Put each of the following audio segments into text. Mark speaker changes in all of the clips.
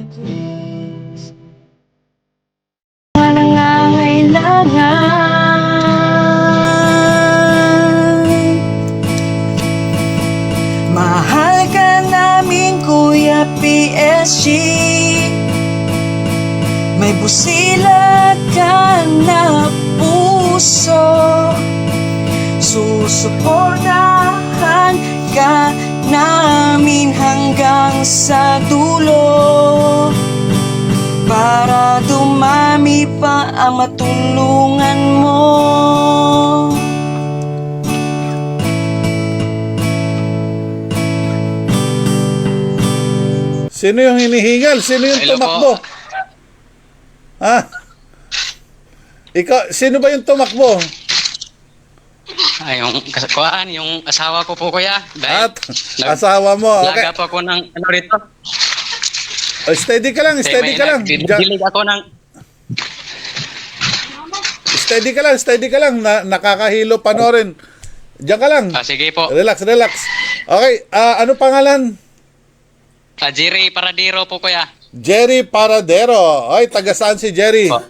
Speaker 1: Mahal ka namin Kuya PSG, may busilak ka na puso, susuportahan ka namin hanggang sa dulo, para dumami pa ang matulungan mo.
Speaker 2: Sino yung hinihingal? Sino yung
Speaker 3: Hello
Speaker 2: tumakbo?
Speaker 3: po.
Speaker 2: Ha? Ikaw, sino ba yung tumakbo?
Speaker 3: Yung kuhaan, yung asawa ko po kuya. Dahil
Speaker 2: At asawa mo. Okay.
Speaker 3: laga po ako ng ano rito.
Speaker 2: Oh, steady ka lang, steady ka lang.
Speaker 3: Dilig ako ng...
Speaker 2: Steady ka lang. Nakakahilo panorin. Diyan ka lang.
Speaker 3: sige po.
Speaker 2: Relax. Okay, ano pangalan?
Speaker 3: Jerry Paradero po kuya.
Speaker 2: Jerry Paradero. Ay, taga saan si Jerry?
Speaker 3: Po.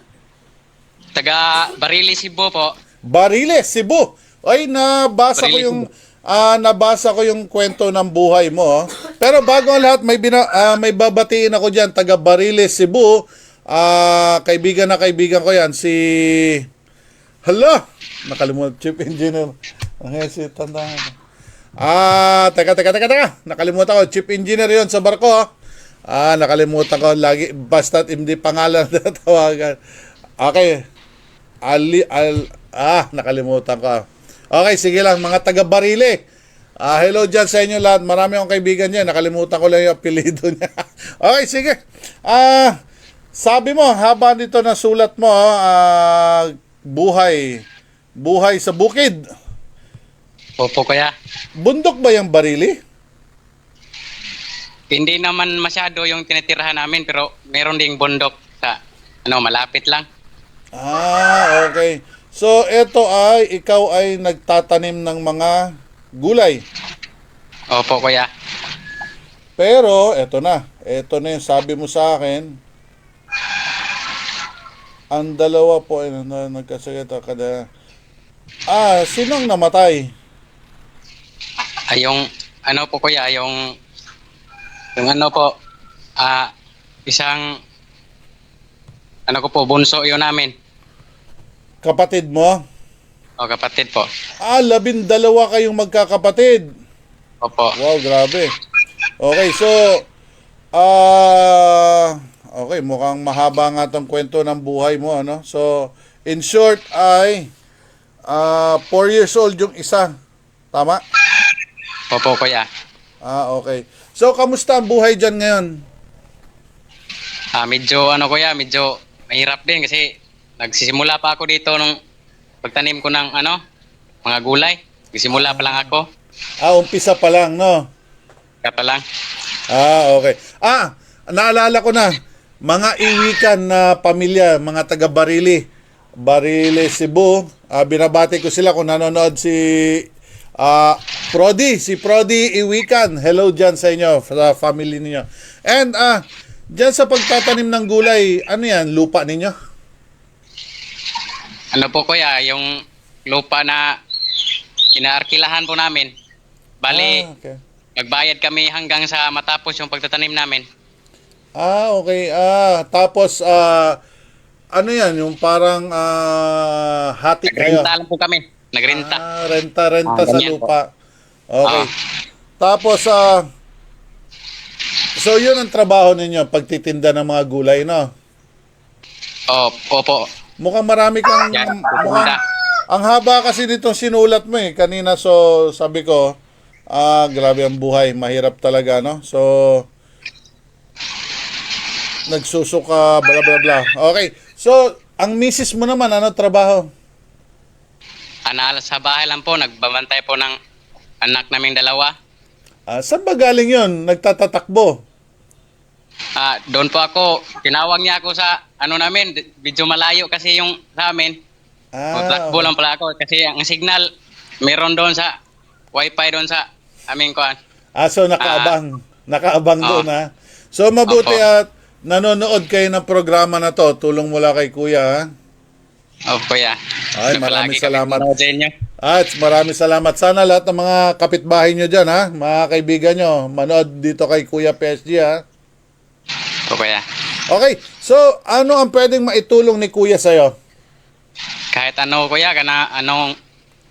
Speaker 3: Taga Barili, Cebu po.
Speaker 2: Bariles, Cebu. Ay, nabasa ko yung kwento ng buhay mo. Oh. Pero bago ang lahat, may babatiin ako diyan, taga Bariles, Cebu. Kaibigan ko yan, si... Hala! Nakalimutan, Chief Engineer. Ang hesitant na. Teka. Nakalimutan ko, Chief Engineer yon sa barko. Nakalimutan ko lagi, basta hindi pangalan na tawagan. Okay. Nakalimutan ko. Okay, sige lang, mga taga Barile. Hello dyan sa inyo lahat. Marami akong kaibigan dyan. Nakalimutan ko lang yung apelido niya. Okay, sige. Sabi mo, haba nito na sulat mo, buhay sa bukid.
Speaker 3: Opo kuya.
Speaker 2: Bundok ba yung Barili?
Speaker 3: Hindi naman masyado yung tinitirahan namin pero meron ding bundok sa malapit lang.
Speaker 2: Okay. So, ikaw ay nagtatanim ng mga gulay.
Speaker 3: Opo kuya.
Speaker 2: Pero, ito na yung sabi mo sa akin. Ang dalawa po ay nagkasakita kada. Sinong namatay?
Speaker 3: Yung po kuya, yung isang ko po, bunso yun namin.
Speaker 2: Kapatid mo?
Speaker 3: O kapatid po.
Speaker 2: 12 kayong magkakapatid.
Speaker 3: Opo.
Speaker 2: Wow, grabe. Okay, so, okay, mukhang mahaba nga tong kwento ng buhay mo, ano? So, in short ay 4 years old yung isa. Tama?
Speaker 3: Opo kuya.
Speaker 2: Okay. So, kamusta ang buhay dyan ngayon?
Speaker 3: Medyo medyo mahirap din kasi nagsisimula pa ako dito nung pagtanim ko ng mga gulay. Nagsisimula pa lang ako.
Speaker 2: Umpisa pa lang, no?
Speaker 3: Kaya pa lang.
Speaker 2: Okay. Naalala ko na. Mga iwikan na pamilya, mga taga Barili, Cebu. Binabati ko sila kung nanonood si Prodi Iwikan. Hello dyan sa inyo, sa family niyo. And dyan sa pagtatanim ng gulay, ano yan, lupa ninyo?
Speaker 3: Po kuya, yung lupa na inaarkilahan po namin. Bali,
Speaker 2: Okay.
Speaker 3: nagbayad kami hanggang sa matapos yung pagtatanim namin.
Speaker 2: Okay. Tapos, ano yan, yung parang hati kayo?
Speaker 3: Nagrenta lang po kami. Nagrenta.
Speaker 2: Renta sa
Speaker 3: ganyan
Speaker 2: lupa. Okay. Tapos, so yun ang trabaho ninyo, pagtitinda ng mga gulay, no?
Speaker 3: Opo.
Speaker 2: Mukhang marami kang,
Speaker 3: Yan,
Speaker 2: mukhang, ang haba kasi nitong sinulat mo kanina, so sabi ko, grabe ang buhay, mahirap talaga, no? So, nagsusuka, bla bla bla. Okay, so, ang misis mo naman, ano trabaho?
Speaker 3: Sa bahay lang po, nagbabantay po ng anak naming dalawa.
Speaker 2: Saan ba galing yun? Nagtatatakbo?
Speaker 3: Doon po ako, tinawag niya ako sa namin, medyo malayo kasi yung sa amin. Takbo lang pala ako kasi ang signal meron doon sa wifi doon sa aming kuan.
Speaker 2: So nakaabang doon ha. So mabuti
Speaker 3: Opo.
Speaker 2: at nanonood kayo ng programa na to, tulong mula kay Kuya, ha?
Speaker 3: Opo, kuya.
Speaker 2: Ay, maraming
Speaker 3: Palagi kami
Speaker 2: salamat.
Speaker 3: manood sa inyo.
Speaker 2: At maraming salamat. Sana lahat ng mga kapitbahay nyo dyan, ha? Mga kaibigan nyo, manood dito kay Kuya PSG, ha?
Speaker 3: Opo, kuya.
Speaker 2: Okay, so ano ang pwedeng maitulong ni Kuya sa'yo?
Speaker 3: Kahit ano, kuya,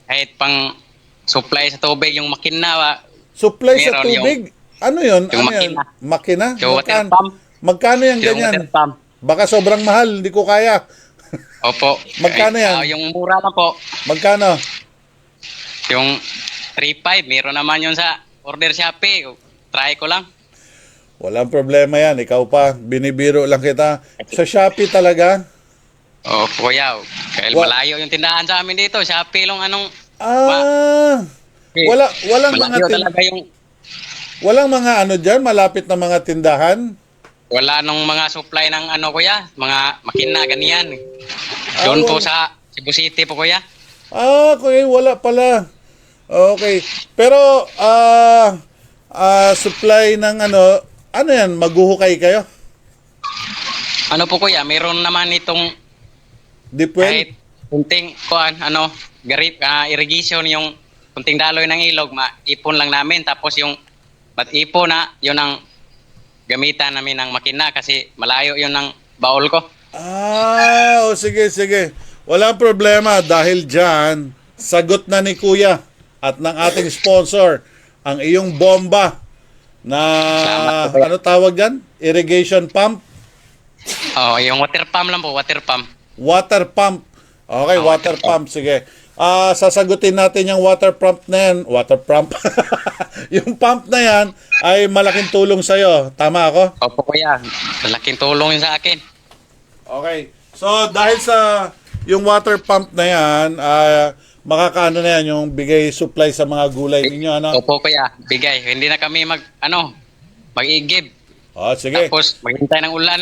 Speaker 3: kahit pang supply sa tubig, yung makina,
Speaker 2: Supply sa
Speaker 3: Meron
Speaker 2: tubig? Ano yun?
Speaker 3: yung
Speaker 2: Ano yun? Makina?
Speaker 3: yung water pump.
Speaker 2: Magkano yan
Speaker 3: Yung
Speaker 2: ganyan?
Speaker 3: water pump.
Speaker 2: Baka sobrang mahal, hindi ko kaya.
Speaker 3: Opo.
Speaker 2: Magkano yan?
Speaker 3: Yung mura lang po.
Speaker 2: Magkano?
Speaker 3: Yung 3.5, meron naman yun sa order Shopee. Try ko lang.
Speaker 2: Walang problema yan. Ikaw pa, binibiro lang kita. Sa Shopee talaga?
Speaker 3: Opo, kuya. Dahil malayo yung tindahan sa amin dito. Shopee lang
Speaker 2: Walang mga
Speaker 3: malayo talaga yung
Speaker 2: walang mga ano diyan, malapit na mga tindahan.
Speaker 3: wala nung mga supply ng kuya, mga makina ganyan. Doon po sa Cebu City po, kuya.
Speaker 2: Okay, wala pala. Okay. Pero supply ng ano yan, maghuhukay kayo?
Speaker 3: Ano po, kuya, meron naman itong
Speaker 2: Dipwell?
Speaker 3: kahit kunting irrigation, yung kunting daloy ng ilog, maipon lang namin. Tapos yung ipon na, yun ang gamitan namin ng makina kasi malayo yun ng baol ko.
Speaker 2: Sige, sige. Walang problema dahil dyan, sagot na ni Kuya at ng ating sponsor ang iyong bomba na,
Speaker 3: Salamat po, kuya.
Speaker 2: ano tawag dyan? Irrigation pump?
Speaker 3: Yung water pump lang po, water pump.
Speaker 2: Water pump. Okay, water pump. Sige. Sasagutin natin yung water pump na yan. Water pump. Yung pump na yan ay malaking tulong sa'yo. Tama ako?
Speaker 3: Opo, kuya. Malaking tulong yun sa akin.
Speaker 2: Okay. So, dahil sa yung water pump na yan, makakaano na yan, yung bigay supply sa mga gulay ninyo, ano?
Speaker 3: Opo, kuya. Bigay. Hindi na kami mag-igib.
Speaker 2: Sige.
Speaker 3: Tapos maghintay ng ulan.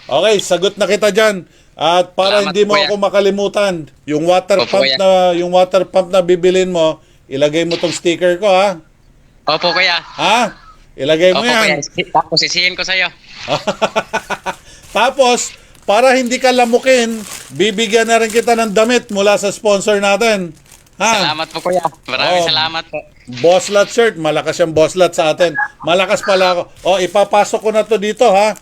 Speaker 2: Okay, sagot na kita dyan. At para
Speaker 3: Salamat,
Speaker 2: hindi mo
Speaker 3: kuya.
Speaker 2: ako makalimutan, yung water
Speaker 3: Opo,
Speaker 2: pump
Speaker 3: kuya.
Speaker 2: yung water pump na bibilin mo, ilagay mo tong sticker ko, ha?
Speaker 3: Opo, kuya.
Speaker 2: Ha? Ilagay mo
Speaker 3: Opo,
Speaker 2: yan.
Speaker 3: kuya. Tapos sisihin ko sa'yo.
Speaker 2: Tapos, para hindi ka lamukin, bibigyan na rin kita ng damit mula sa sponsor natin. Ha?
Speaker 3: Salamat po, kuya. Maraming
Speaker 2: Oh.
Speaker 3: salamat po.
Speaker 2: Bosslat shirt. Malakas yung bosslat sa atin. Malakas pala ako. Ipapasok ko na to dito, ha?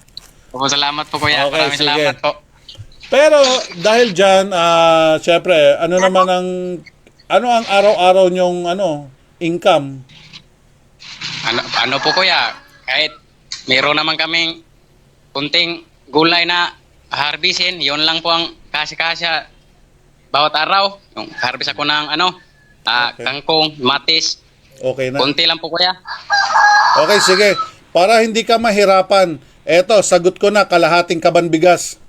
Speaker 3: Opo, salamat po, kuya.
Speaker 2: Okay,
Speaker 3: Maraming
Speaker 2: sige.
Speaker 3: salamat po.
Speaker 2: Pero, dahil dyan, syempre, ano ang araw-araw nyong, income?
Speaker 3: Ano po, kuya? Kahit meron naman kaming kunting gulay na harbisin, yun lang po ang kasi-kasya bawat araw. Yung harvest ako ng
Speaker 2: Okay.
Speaker 3: kangkong, matis.
Speaker 2: Okay na.
Speaker 3: Kunti lang po, kuya.
Speaker 2: Okay, sige. Para hindi ka mahirapan, eto, sagot ko na, kalahating kaban bigas.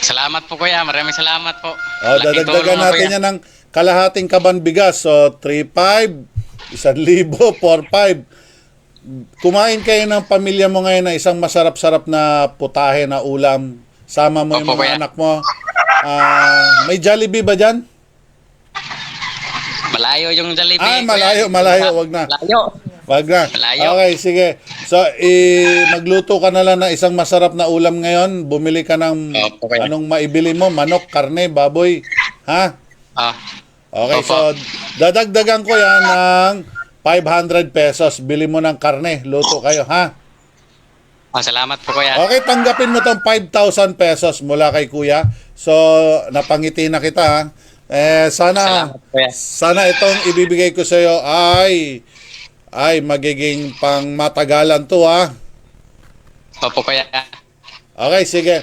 Speaker 3: Salamat po, kuya. Maraming salamat po. Laking
Speaker 2: Dadagdagan
Speaker 3: tulong,
Speaker 2: natin
Speaker 3: kuya.
Speaker 2: yan ng kalahating kaban bigas. So, 3,500, 1,000, 4,500. Kumain kayo ng pamilya mo ngayon na isang masarap-sarap na putahe na ulam. Sama mo yung
Speaker 3: Opo,
Speaker 2: mga
Speaker 3: kuya.
Speaker 2: anak mo. May Jollibee ba dyan?
Speaker 3: Malayo yung Jollibee.
Speaker 2: Malayo.
Speaker 3: kuya.
Speaker 2: Wag na.
Speaker 3: Malayo.
Speaker 2: Wag na.
Speaker 3: Malayo.
Speaker 2: Okay, sige. So, magluto ka na lang ng isang masarap na ulam ngayon. Bumili ka ng
Speaker 3: Opo, kuya.
Speaker 2: anong maibili mo. Manok, karne, baboy. Ha? Okay,
Speaker 3: Opo.
Speaker 2: so dadagdagan ko yan ng 500 pesos. Bili mo ng karne. Luto kayo, ha?
Speaker 3: Salamat po, kuya.
Speaker 2: Okay, tanggapin mo tong 5,000 pesos mula kay Kuya. So, napangiti na kita, ha? Sana
Speaker 3: Salamat, kuya.
Speaker 2: itong ibibigay ko sa iyo ay magiging pang matagalan to, ha?
Speaker 3: Opo, kuya.
Speaker 2: Okay, sige.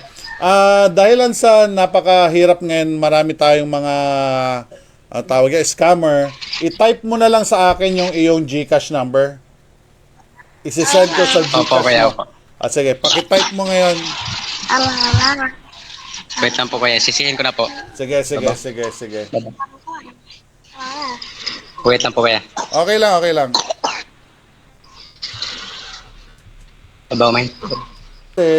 Speaker 2: Dahilan sa napakahirap ngayon, marami tayong mga tawag scammer. I-type mo na lang sa akin yung iyong GCash number. Isi-send ko sa
Speaker 3: Opo,
Speaker 2: GCash
Speaker 3: kuya.
Speaker 2: mo. Sige, paki-type mo ngayon.
Speaker 3: Wait lang po, kuya. Sisihin ko na po.
Speaker 2: Sige.
Speaker 3: Wait lang po, kuya.
Speaker 2: Okay lang.
Speaker 3: Abaw, man.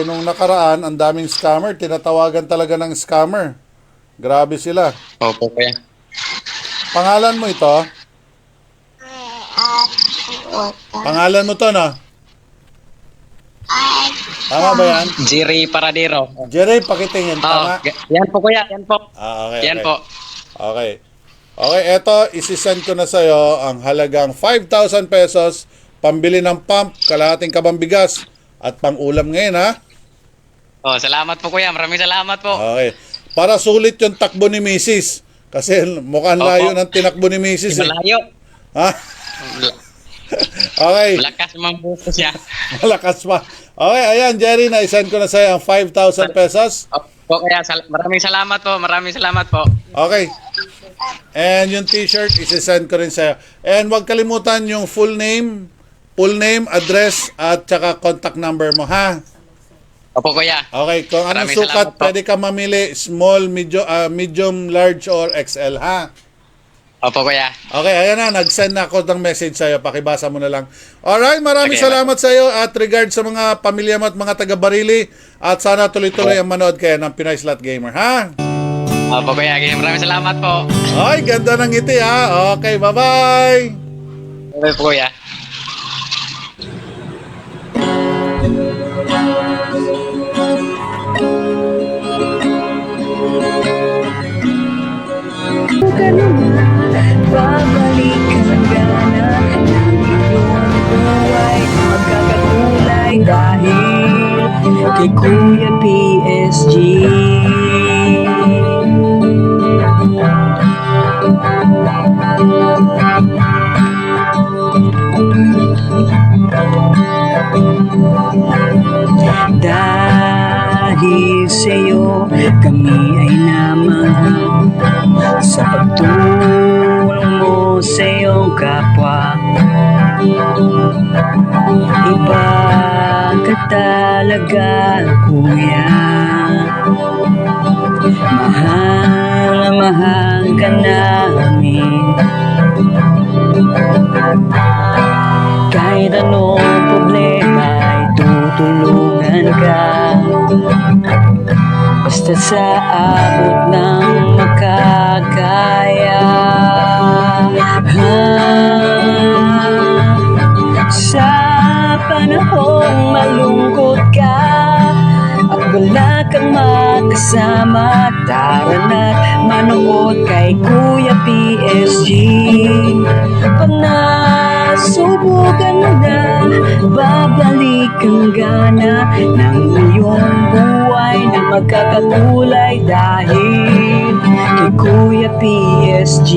Speaker 2: Nung nakaraan, ang daming scammer. Tinatawagan talaga ng scammer. Grabe sila.
Speaker 3: Opo, kuya.
Speaker 2: Pangalan mo ito? Pangalan mo to, no? Tama ba yan?
Speaker 3: Jerry Paradero.
Speaker 2: Jerry, pakitingin. Tama?
Speaker 3: Yan po kuya, yan po.
Speaker 2: Okay,
Speaker 3: Yan
Speaker 2: okay.
Speaker 3: po.
Speaker 2: Okay. Okay, eto, isisend ko na sa'yo ang halagang 5,000 pesos, pambili ng pump, kalahating kabang bigas, at pang-ulam ngayon, ha?
Speaker 3: Oh, salamat po kuya. Maraming salamat po.
Speaker 2: Okay. Para sulit yung takbo ni Mrs. Kasi mukhang layo ng tinakbo ni Mrs. Eh.
Speaker 3: Malayo.
Speaker 2: Ha? Okay.
Speaker 3: Malakas mang buko siya.
Speaker 2: Malakas pa. Okay, ayan, Jerry, na-send ko na sa'yo ang 5,000 pesos.
Speaker 3: Po kaya maraming salamat po. Maraming salamat po.
Speaker 2: Okay. And yung t-shirt, isi-send ko rin sa'yo. And huwag kalimutan yung full name, address, at saka contact number mo, ha?
Speaker 3: Opo kuya.
Speaker 2: Okay, kung anong
Speaker 3: Maraming
Speaker 2: sukat,
Speaker 3: salamat po.
Speaker 2: pwede ka mamili, small, medium, large, or XL, ha?
Speaker 3: Opo kuya.
Speaker 2: Okay, ayan na, nag-send na ako ng message sa'yo, pakibasa mo na lang. Alright, maraming
Speaker 3: Okay,
Speaker 2: salamat sa'yo at regard sa mga pamilya mo at mga taga-Barili at sana tuloy-tuloy ang manood kayo ng Pinoy Slot Gamer, ha?
Speaker 3: Opo kuya. Maraming salamat po.
Speaker 2: Ay, ganda ng ngiti, ha? Okay, bye-bye!
Speaker 3: Opo po kuya.
Speaker 1: Babalik ang gana ng iyong buhay magkakatulay dahil kay Kuya PSG. Dahil sa'yo kami ay namahal sa pagtulong mo sa iyong kapwa. Iba ka talaga, kuya. Mahal na mahal ka namin. Kahit anong problema ay tutulungan ka. Basta sa abot ng makakaya. Sa panahong malungkot ka at wala kang makasama, tara na't manood kay Kuya PSG. Pag nasubukan mo na, babalik ang gana ng iyong buhay na magkakakulay dahil kay Kuya PSG.